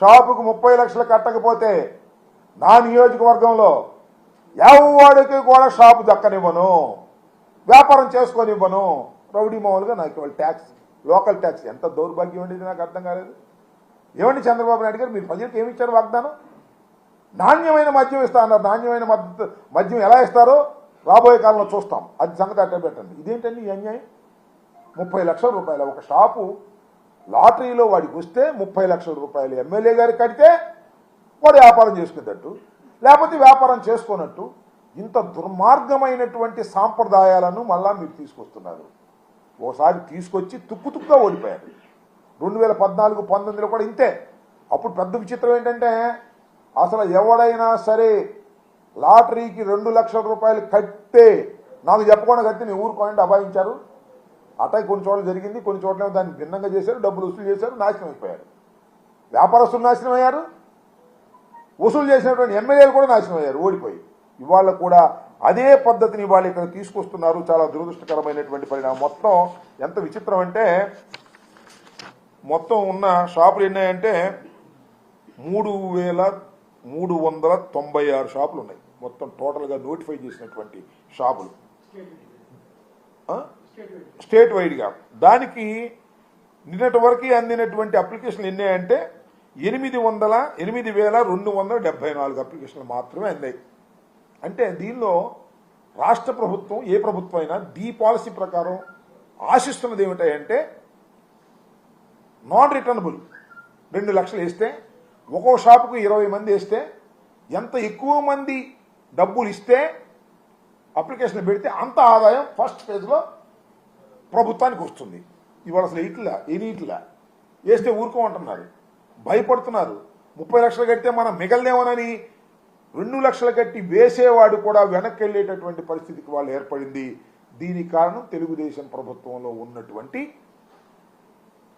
షాపుకు 30 లక్షలు కట్టకపోతే నా నియోజకవర్గంలో ఎవడికి కూడా షాపు దక్కనివ్వను, వ్యాపారం చేసుకొనివ్వను. రౌడీ మామూలుగా నాకు ఇవాళ ట్యాక్స్, లోకల్ ట్యాక్స్. ఎంత దౌర్భాగ్యం ఉండేది నాకు అర్థం కాలేదు. ఏమండి చంద్రబాబు నాయుడు గారు, మీరు ప్రజలకు ఏమి ఇచ్చారు వాగ్దానం? నాణ్యమైన మద్యం ఇస్తా అన్నారు. నాణ్యమైన మద్యం ఎలా ఇస్తారో రాబోయే కాలంలో చూస్తాం. అది సంగతి అట్టే పెట్టండి. ఇదేంటండి ఈ అన్యాయం? 30 లక్షల రూపాయలు ఒక షాపు లాటరీలో వాడికి వస్తే 30 లక్షల రూపాయలు ఎమ్మెల్యే గారికి కడితే వాడు వ్యాపారం చేసుకునేటట్టు, లేకపోతే వ్యాపారం చేసుకోనట్టు. ఇంత దుర్మార్గమైనటువంటి సాంప్రదాయాలను మళ్ళా మీరు తీసుకొస్తున్నారు. ఓసారి తీసుకొచ్చి తుక్కుతుక్కుగా ఓడిపోయారు. 2014-19లో కూడా ఇంతే. అప్పుడు పెద్ద విచిత్రం ఏంటంటే అసలు ఎవడైనా సరే లాటరీకి 2 లక్షల రూపాయలు కట్టే నాకు చెప్పకుండా కట్టి నీ ఊరుకోండి అబాయించారు. అటాక్ కొన్ని చోట్ల జరిగింది, కొన్ని చోట్ల దాన్ని భిన్నంగా చేశారు, డబ్బులు వసూలు చేశారు, నాశనం అయిపోయారు. వ్యాపారస్తులు నాశనం అయ్యారు, వసూలు చేసినటువంటి ఎమ్మెల్యేలు కూడా నాశనం అయ్యారు ఓడిపోయి. ఇవాళ కూడా అదే పద్ధతిని వాళ్ళు ఇక్కడ తీసుకొస్తున్నారు. చాలా దురదృష్టకరమైనటువంటి పరిణామం. మొత్తం ఎంత విచిత్రం అంటే మొత్తం ఉన్న షాపులు ఎన్నాయంటే 3,396 షాపులు ఉన్నాయి. మొత్తం టోటల్గా నోటిఫై చేసినటువంటి షాపులు స్టేట్ వైడ్గా. దానికి నిన్నటి వరకు అందినటువంటి అప్లికేషన్లు ఎన్నాయంటే 8,274 అప్లికేషన్లు మాత్రమే అందాయి. అంటే దీనిలో రాష్ట్ర ప్రభుత్వం, ఏ ప్రభుత్వం అయినా ఈ పాలసీ ప్రకారం ఆశిస్తున్నది ఏమిటంటే నాన్ రిటర్నబుల్ 2 లక్షలు వేస్తే ఒక్కో షాపుకు 20 మంది వేస్తే ఎంత ఎక్కువ మంది డబ్బులు ఇస్తే అప్లికేషన్ పెడితే అంత ఆదాయం ఫస్ట్ ఫేజ్లో ప్రభుత్వానికి వస్తుంది. ఇవాళ అసలు ఇట్లా వేస్తే ఊరుకోమంటున్నారు, భయపడుతున్నారు. 30 లక్షలు కడితే మనం మిగలదేమోనని 2 లక్షలు కట్టి వేసేవాడు కూడా వెనక్కి వెళ్ళేటటువంటి పరిస్థితికి వాళ్ళు ఏర్పడింది. దీనికి కారణం తెలుగుదేశం ప్రభుత్వంలో ఉన్నటువంటి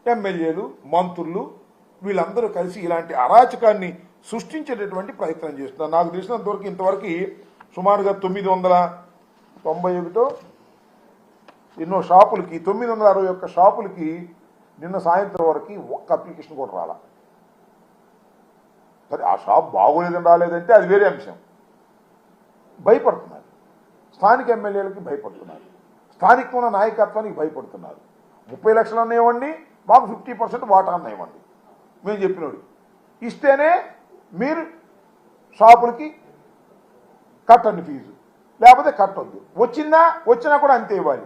ఎమ్మెల్యేలు, మంత్రులు వీళ్ళందరూ కలిసి ఇలాంటి అరాచకాన్ని సృష్టించేటటువంటి ప్రయత్నం చేస్తున్నారు. నాకు తెలిసినంతవరకు ఇంతవరకు సుమారుగా 991 ఎన్నో షాపులకి 961 షాపులకి నిన్న సాయంత్రం వరకు ఒక్క అప్లికేషన్ కూడా రాలా. సరే ఆ షాప్ బాగోలేదని రాలేదంటే అది వేరే అంశం. భయపడుతున్నారు, స్థానిక ఎమ్మెల్యేలకి భయపడుతున్నారు, స్థానిక ఉన్న నాయకత్వానికి భయపడుతున్నారు. 30 లక్షలు అన్నాయివ్వండి, మాకు 50% వాటా అన్నాయివ్వండి, మేము చెప్పినోడు ఇస్తేనే మీరు షాపులకి కట్టండి ఫీజు, లేకపోతే కట్టొద్దు, వచ్చినా కూడా అంతే ఇవ్వాలి.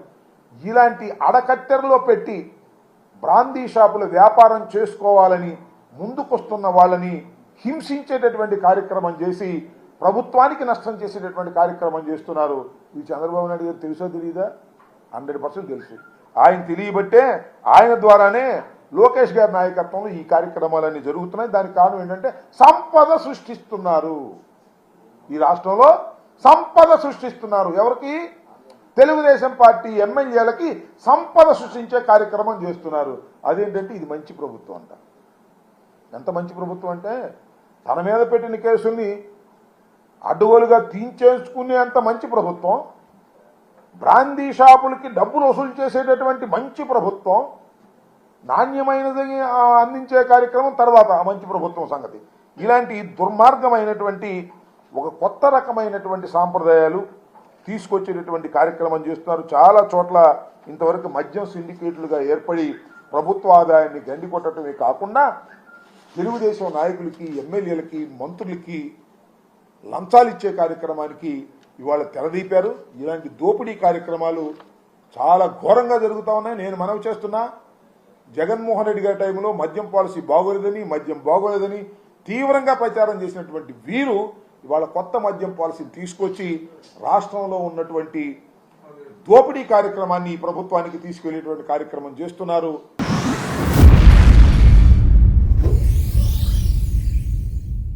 ఇలాంటి అడకట్టెరలో పెట్టి బ్రాందీ షాపుల వ్యాపారం చేసుకోవాలని ముందుకొస్తున్న వాళ్ళని హింసించేటటువంటి కార్యక్రమం చేసి ప్రభుత్వానికి నష్టం చేసేటటువంటి కార్యక్రమం చేస్తున్నారు. ఈ చంద్రబాబు నాయుడు గారు తెలుసో తెలియదా? 100% తెలుసు. ఆయన తెలియబట్టే ఆయన ద్వారానే లోకేష్ గారి నాయకత్వంలో ఈ కార్యక్రమాలన్నీ జరుగుతున్నాయి. దానికి కారణం ఏంటంటే సంపద సృష్టిస్తున్నారు. ఈ రాష్ట్రంలో సంపద సృష్టిస్తున్నారు. ఎవరికి? తెలుగుదేశం పార్టీ ఎమ్మెల్యేలకి సంపద సృష్టించే కార్యక్రమం చేస్తున్నారు. అదేంటంటే ఇది మంచి ప్రభుత్వం అంట. ఎంత మంచి ప్రభుత్వం అంటే తన మీద పెట్టిన కేసుల్ని అడ్డుగోలుగా తీయించేసుకునే అంత మంచి ప్రభుత్వం, బ్రాందీ షాపులకి డబ్బులు వసూలు చేసేటటువంటి మంచి ప్రభుత్వం, నాణ్యమైనది అందించే కార్యక్రమం తర్వాత మంచి ప్రభుత్వం సంగతి. ఇలాంటి దుర్మార్గమైనటువంటి ఒక కొత్త రకమైనటువంటి సాంప్రదాయాలు తీసుకొచ్చేటటువంటి కార్యక్రమం చేస్తున్నారు. చాలా చోట్ల ఇంతవరకు మద్యం సిండికేట్లుగా ఏర్పడి ప్రభుత్వ ఆదాయాన్ని గండికొట్టడమే కాకుండా తెలుగుదేశం నాయకులకి, ఎమ్మెల్యేలకి, మంత్రులకి లంచాలు ఇచ్చే కార్యక్రమానికి ఇవాళ తెరదీపారు. ఇలాంటి దోపిడీ కార్యక్రమాలు చాలా ఘోరంగా జరుగుతూ ఉన్నాయి. నేను మనవి చేస్తున్నా, జగన్మోహన్ రెడ్డి గారి టైంలో మద్యం పాలసీ బాగోలేదని, మద్యం బాగోలేదని తీవ్రంగా ప్రచారం చేసినటువంటి వీరు ఇవాళ కొత్త మద్యం పాలసీని తీసుకొచ్చి రాష్ట్రంలో ఉన్నటువంటి దోపిడీ కార్యక్రమాన్ని ప్రభుత్వానికి తీసుకెళ్లేటువంటి కార్యక్రమం చేస్తున్నారు.